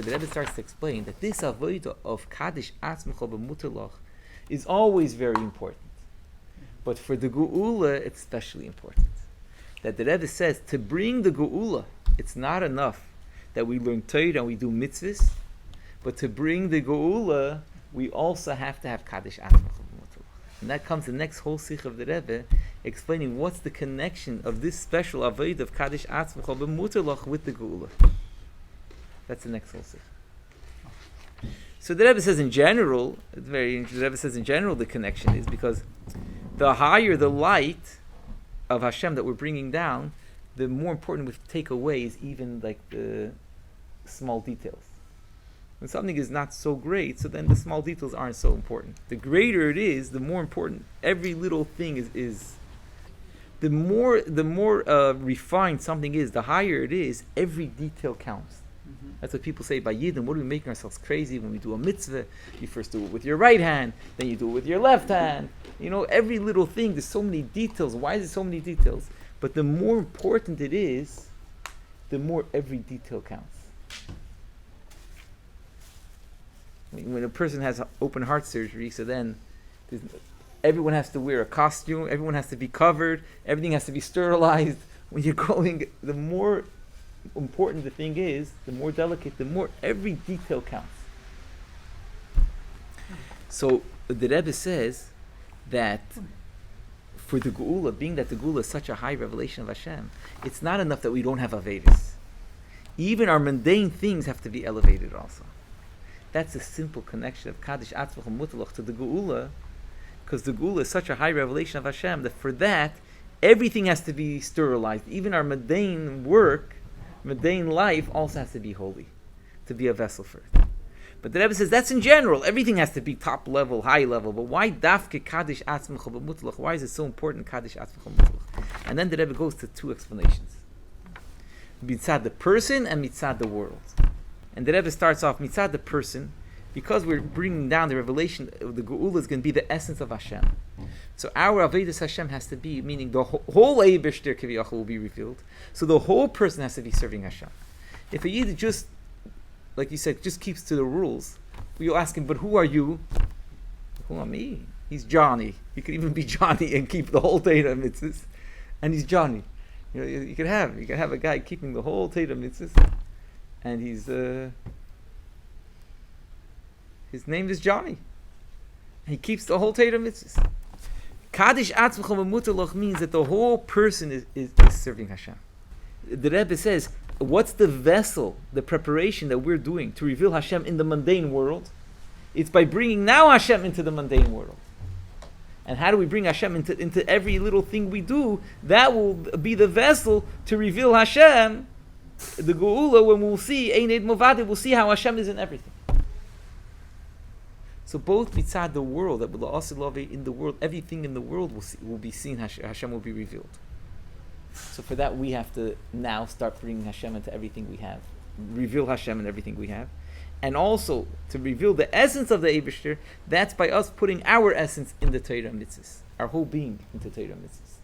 the Rebbe starts to explain that this avodah of Kaddish Atzmecha B'Mutalach is always very important. But for the Geulah, it's especially important. That the Rebbe says, to bring the Geulah, it's not enough that we learn Torah and we do mitzvahs, but to bring the Geulah, we also have to have Kaddish Atzmecha B'Mutalach. And that comes the next whole sikh of the Rebbe, explaining what's the connection of this special avodah of Kaddish Atzmecha B'Mutalach with the Geulah. That's the next whole sikh. So the Rebbe says in general, the Rebbe says in general the connection is because the higher the light of Hashem that we're bringing down, the more important we take away is even like the small details. When something is not so great, so then the small details aren't so important. The greater it is, the more important every little thing is. The more refined something is, the higher it is, every detail counts. That's what people say by Yidden. What are we making ourselves crazy when we do a mitzvah? You first do it with your right hand, then you do it with your left hand. You know, every little thing, there's so many details. Why is there so many details? But the more important it is, the more every detail counts. I mean, when a person has open heart surgery, so then everyone has to wear a costume, everyone has to be covered, everything has to be sterilized. When you're going, the more important the thing is, the more delicate, the more every detail counts. So the Rebbe says that for the Geulah, being that the Geulah is such a high revelation of Hashem, it's not enough that we don't have Avedis. Even our mundane things have to be elevated also. That's a simple connection of Kaddish Atzmecha B'Mutalach to the Geulah, because the Geulah is such a high revelation of Hashem that for that, everything has to be sterilized. Even our mundane work, mundane life also has to be holy, to be a vessel for it. But the Rebbe says that's in general. Everything has to be top level, high level. But why dafke Kaddish Atzmecha B'Mutalach? Why is it so important, Kaddish Atzmecha B'Mutalach? And then the Rebbe goes to two explanations. Mitzad the person and mitzad the world. And the Rebbe starts off mitzad the person, because we're bringing down the revelation of the Geulah is going to be the essence of Hashem. So our Avedis Hashem has to be, meaning the whole Eibishter Kiviyachol will be revealed. So the whole person has to be serving Hashem. If a Yid just, like you said, just keeps to the rules, we'll ask him, but who are you? Who am I? He's Johnny. He could even be Johnny and keep the whole Torah mitzvahs. And he's Johnny. You know, you can have a guy keeping the whole Torah mitzvahs, and his name is Johnny. He keeps the whole Torah mitzvahs. Kaddish Atzmecha B'Mutalach means that the whole person is serving Hashem. The Rebbe says, what's the vessel, the preparation that we're doing to reveal Hashem in the mundane world? It's by bringing now Hashem into the mundane world. And how do we bring Hashem into every little thing we do? That will be the vessel to reveal Hashem, the Geulah, when we'll see, Ein Ed Movadim, we'll see how Hashem is in everything. So both mitzad the world, that will in the world, everything in the world will be seen, Hashem will be revealed. So for that we have to now start bringing Hashem into everything we have, reveal Hashem in everything we have, and also to reveal the essence of the Eibishter. That's by us putting our essence in the Torah mitzvahs, our whole being into Torah mitzvahs.